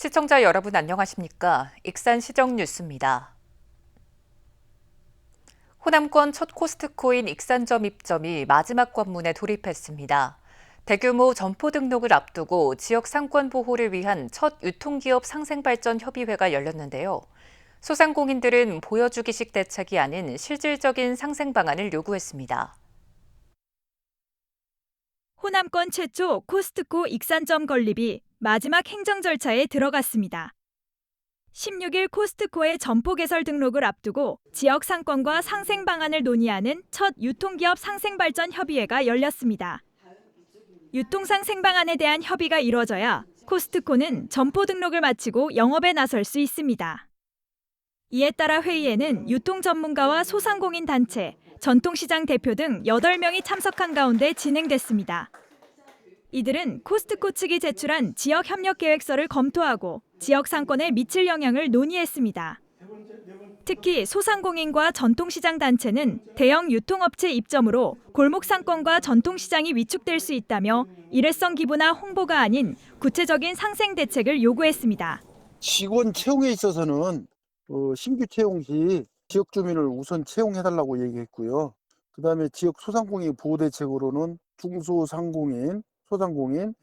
시청자 여러분 안녕하십니까? 익산시정 뉴스입니다. 호남권 첫 코스트코인 익산점 입점이 마지막 관문에 돌입했습니다. 대규모 점포 등록을 앞두고 지역 상권 보호를 위한 첫 유통기업 상생발전 협의회가 열렸는데요. 소상공인들은 보여주기식 대책이 아닌 실질적인 상생 방안을 요구했습니다. 호남권 최초 코스트코 익산점 건립이 마지막 행정 절차에 들어갔습니다. 16일 코스트코의 점포 개설 등록을 앞두고 지역 상권과 상생 방안을 논의하는 첫 유통기업 상생발전 협의회가 열렸습니다. 유통상생 방안에 대한 협의가 이뤄져야 코스트코는 점포 등록을 마치고 영업에 나설 수 있습니다. 이에 따라 회의에는 유통 전문가와 소상공인 단체, 전통시장 대표 등 8명이 참석한 가운데 진행됐습니다. 이들은 코스트코 측이 제출한 지역 협력 계획서를 검토하고 지역 상권에 미칠 영향을 논의했습니다. 특히 소상공인과 전통시장 단체는 대형 유통업체 입점으로 골목 상권과 전통시장이 위축될 수 있다며 일회성 기부나 홍보가 아닌 구체적인 상생 대책을 요구했습니다. 직원 채용에 있어서는 신규 채용 시 지역 주민을 우선 채용해달라고 얘기했고요. 그다음에 지역 소상공인 보호 대책으로는 중소상공인, 소상공인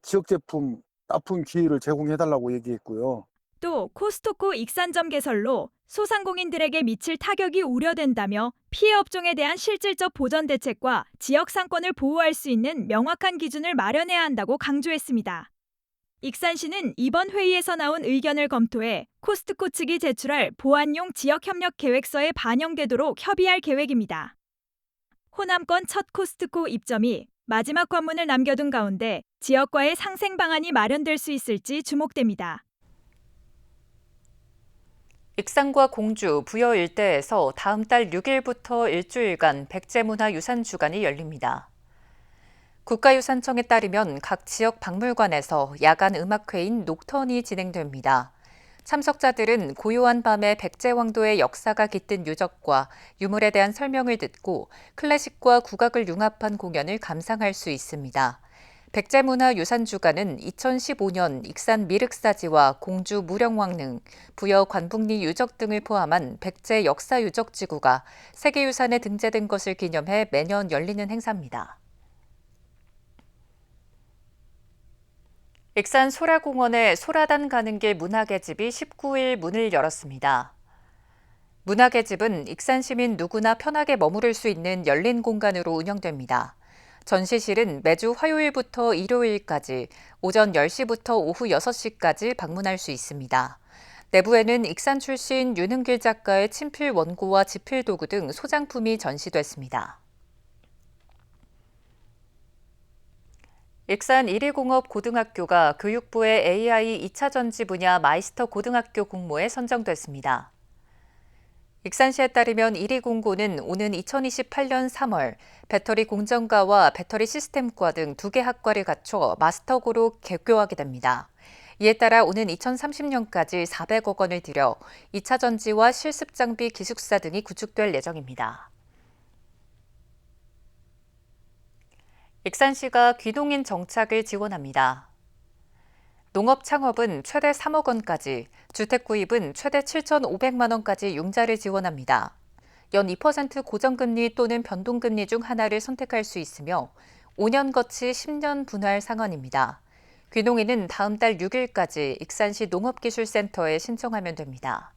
지역 제품 납품 기회를 제공해달라고 얘기했고요. 또 코스트코 익산점 개설로 소상공인들에게 미칠 타격이 우려된다며 피해 업종에 대한 실질적 보전 대책과 지역 상권을 보호할 수 있는 명확한 기준을 마련해야 한다고 강조했습니다. 익산시는 이번 회의에서 나온 의견을 검토해 코스트코 측이 제출할 보완용 지역협력 계획서에 반영되도록 협의할 계획입니다. 호남권 첫 코스트코 입점이 마지막 관문을 남겨둔 가운데 지역과의 상생 방안이 마련될 수 있을지 주목됩니다. 익산과 공주, 부여 일대에서 다음 달 6일부터 일주일간 백제문화유산 주간이 열립니다. 국가유산청에 따르면 각 지역 박물관에서 야간 음악회인 녹턴이 진행됩니다. 참석자들은 고요한 밤에 백제왕도의 역사가 깃든 유적과 유물에 대한 설명을 듣고 클래식과 국악을 융합한 공연을 감상할 수 있습니다. 백제문화유산주간은 2015년 익산 미륵사지와 공주 무령왕릉, 부여 관북리 유적 등을 포함한 백제 역사유적지구가 세계유산에 등재된 것을 기념해 매년 열리는 행사입니다. 익산 소라공원의 소라단 가는 길 문화계집이 19일 문을 열었습니다. 문화계집은 익산 시민 누구나 편하게 머무를 수 있는 열린 공간으로 운영됩니다. 전시실은 매주 화요일부터 일요일까지 오전 10시부터 오후 6시까지 방문할 수 있습니다. 내부에는 익산 출신 윤흥길 작가의 친필 원고와 지필 도구 등 소장품이 전시됐습니다. 익산 1위공업 고등학교가 교육부의 AI 2차 전지 분야 마이스터 고등학교 공모에 선정됐습니다. 익산시에 따르면 1위 공고는 오는 2028년 3월 배터리 공정과와 배터리 시스템과 등 2개 학과를 갖춰 마스터고로 개교하게 됩니다. 이에 따라 오는 2030년까지 400억 원을 들여 2차 전지와 실습 장비 기숙사 등이 구축될 예정입니다. 익산시가 귀농인 정착을 지원합니다. 농업 창업은 최대 3억 원까지, 주택 구입은 최대 7,500만 원까지 융자를 지원합니다. 연 2% 고정금리 또는 변동금리 중 하나를 선택할 수 있으며 5년 거치 10년 분할 상환입니다. 귀농인은 다음 달 6일까지 익산시 농업기술센터에 신청하면 됩니다.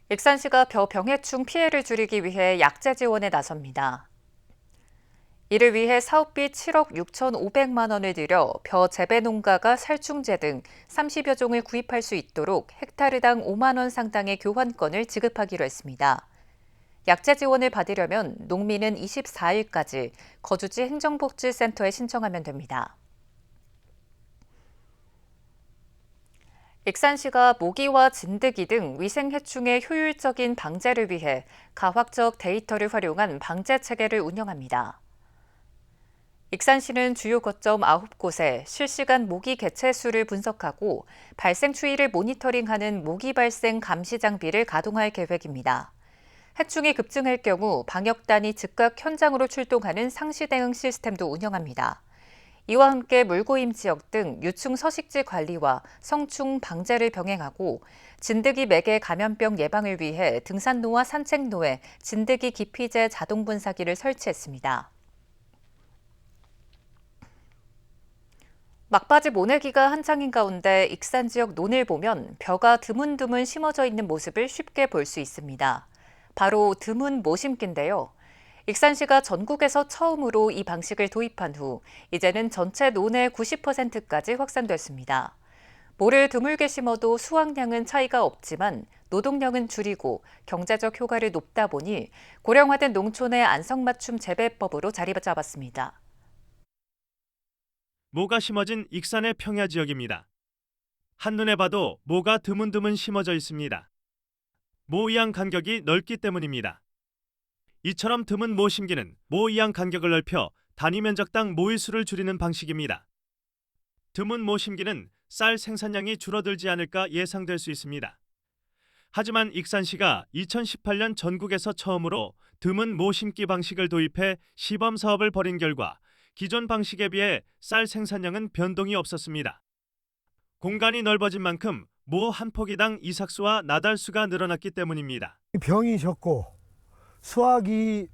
익산시가 벼 병해충 피해를 줄이기 위해 약재 지원에 나섭니다. 이를 위해 사업비 7억 6,500만 원을 들여 벼 재배 농가가 살충제 등 30여 종을 구입할 수 있도록 헥타르당 5만 원 상당의 교환권을 지급하기로 했습니다. 약재 지원을 받으려면 농민은 24일까지 거주지 행정복지센터에 신청하면 됩니다. 익산시가 모기와 진드기 등 위생해충의 효율적인 방제를 위해 가학적 데이터를 활용한 방제 체계를 운영합니다. 익산시는 주요 거점 9곳에 실시간 모기 개체 수를 분석하고 발생 추이를 모니터링하는 모기 발생 감시 장비를 가동할 계획입니다. 해충이 급증할 경우 방역단이 즉각 현장으로 출동하는 상시 대응 시스템도 운영합니다. 이와 함께 물고임 지역 등 유충 서식지 관리와 성충 방제를 병행하고 진드기 매개 감염병 예방을 위해 등산로와 산책로에 진드기 기피제 자동 분사기를 설치했습니다. 막바지 모내기가 한창인 가운데 익산 지역 논을 보면 벼가 드문드문 심어져 있는 모습을 쉽게 볼 수 있습니다. 바로 드문 모심기인데요. 익산시가 전국에서 처음으로 이 방식을 도입한 후 이제는 전체 논의 90%까지 확산됐습니다. 모를 드물게 심어도 수확량은 차이가 없지만 노동력은 줄이고 경제적 효과를 높다 보니 고령화된 농촌의 안성맞춤 재배법으로 자리 잡았습니다. 모가 심어진 익산의 평야 지역입니다. 한눈에 봐도 모가 드문드문 심어져 있습니다. 모 이양 간격이 넓기 때문입니다. 이처럼 드문 모 심기는 모 이양 간격을 넓혀 단위 면적당 모의 수를 줄이는 방식입니다. 드문 모 심기는 쌀 생산량이 줄어들지 않을까 예상될 수 있습니다. 하지만 익산시가 2018년 전국에서 처음으로 드문 모 심기 방식을 도입해 시범 사업을 벌인 결과 기존 방식에 비해 쌀 생산량은 변동이 없었습니다. 공간이 넓어진 만큼 모 한 포기당 이삭수와 나달수가 늘어났기 때문입니다. 병이 적고 수확이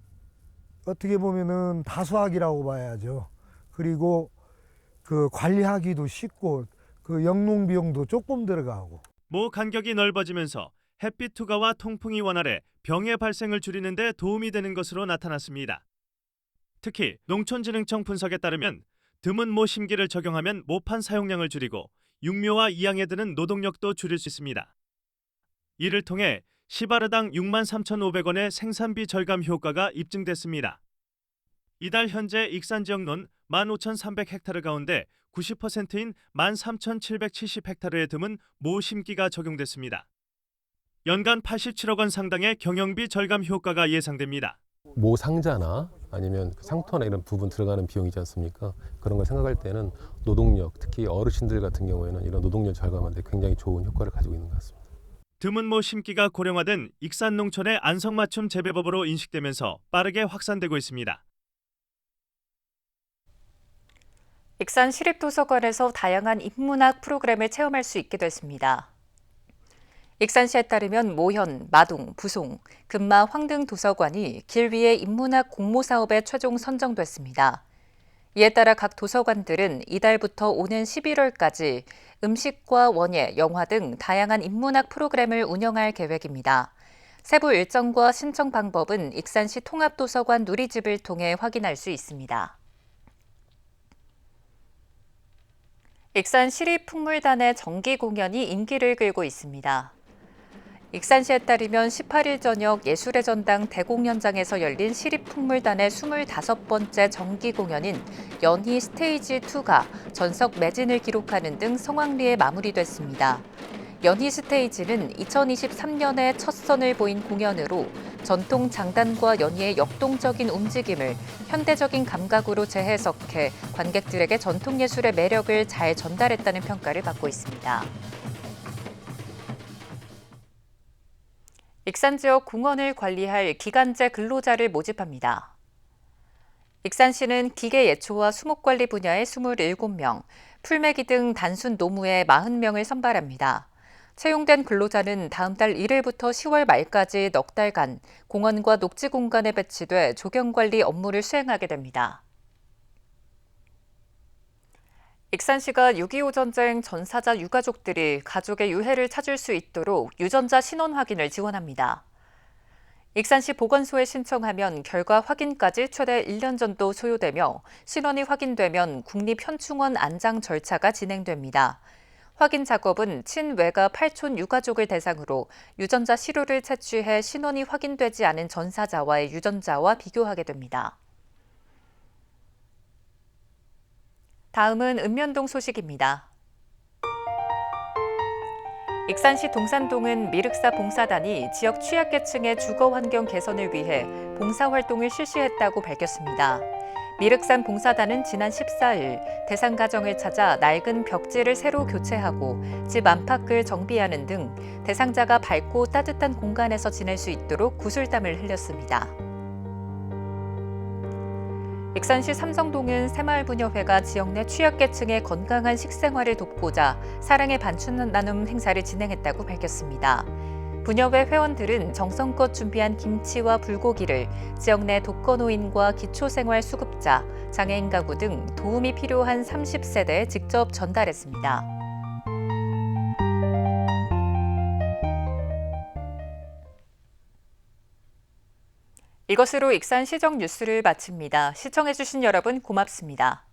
어떻게 보면은 다수확이라고 봐야죠. 그리고 그 관리하기도 쉽고 그 영농 비용도 조금 들어가고. 모 간격이 넓어지면서 햇빛 투과와 통풍이 원활해 병의 발생을 줄이는 데 도움이 되는 것으로 나타났습니다. 특히 농촌진흥청 분석에 따르면 드문 모 심기를 적용하면 모판 사용량을 줄이고 육묘와 이양에 드는 노동력도 줄일 수 있습니다. 이를 통해 시바르당 63,500원의 생산비 절감 효과가 입증됐습니다. 이달 현재 익산 지역 논 15,300헥타르 가운데 90%인 13,770헥타르에 드문 모 심기가 적용됐습니다. 연간 87억 원 상당의 경영비 절감 효과가 예상됩니다. 모 상자나 아니면 상토나 이런 부분 들어가는 비용이지 않습니까? 그런 걸 생각할 때는 노동력, 특히 어르신들 같은 경우에는 이런 노동력 절감하는 데 굉장히 좋은 효과를 가지고 있는 것 같습니다. 드문 모 심기가 고령화된 익산 농촌의 안성맞춤 재배법으로 인식되면서 빠르게 확산되고 있습니다. 익산 시립도서관에서 다양한 인문학 프로그램을 체험할 수 있게 됐습니다. 익산시에 따르면 모현, 마동, 부송, 금마, 황등 도서관이 길 위의 인문학 공모 사업에 최종 선정됐습니다. 이에 따라 각 도서관들은 이달부터 오는 11월까지 음식과 원예, 영화 등 다양한 인문학 프로그램을 운영할 계획입니다. 세부 일정과 신청 방법은 익산시 통합도서관 누리집을 통해 확인할 수 있습니다. 익산 시립풍물단의 정기 공연이 인기를 끌고 있습니다. 익산시에 따르면 18일 저녁 예술의 전당 대공연장에서 열린 시립풍물단의 25번째 정기 공연인 연희 스테이지 2가 전석 매진을 기록하는 등 성황리에 마무리됐습니다. 연희 스테이지는 2023년에 첫 선을 보인 공연으로 전통 장단과 연희의 역동적인 움직임을 현대적인 감각으로 재해석해 관객들에게 전통 예술의 매력을 잘 전달했다는 평가를 받고 있습니다. 익산 지역 공원을 관리할 기간제 근로자를 모집합니다. 익산시는 기계 예초와 수목관리 분야의 27명, 풀매기 등 단순 노무에 40명을 선발합니다. 채용된 근로자는 다음 달 1일부터 10월 말까지 넉 달간 공원과 녹지 공간에 배치돼 조경관리 업무를 수행하게 됩니다. 익산시가 6.25 전쟁 전사자 유가족들이 가족의 유해를 찾을 수 있도록 유전자 신원 확인을 지원합니다. 익산시 보건소에 신청하면 결과 확인까지 최대 1년 정도 소요되며 신원이 확인되면 국립현충원 안장 절차가 진행됩니다. 확인 작업은 친외가 8촌 유가족을 대상으로 유전자 시료를 채취해 신원이 확인되지 않은 전사자와의 유전자와 비교하게 됩니다. 다음은 읍면동 소식입니다. 익산시 동산동은 미륵사 봉사단이 지역 취약계층의 주거 환경 개선을 위해 봉사활동을 실시했다고 밝혔습니다. 미륵산 봉사단은 지난 14일 대상 가정을 찾아 낡은 벽지를 새로 교체하고 집 안팎을 정비하는 등 대상자가 밝고 따뜻한 공간에서 지낼 수 있도록 구슬땀을 흘렸습니다. 익산시 삼성동은 새마을부녀회가 지역 내 취약계층의 건강한 식생활을 돕고자 사랑의 반춘 나눔 행사를 진행했다고 밝혔습니다. 부녀회 회원들은 정성껏 준비한 김치와 불고기를 지역 내 독거노인과 기초생활수급자, 장애인 가구 등 도움이 필요한 30세대에 직접 전달했습니다. 이것으로 익산시정 뉴스를 마칩니다. 시청해주신 여러분 고맙습니다.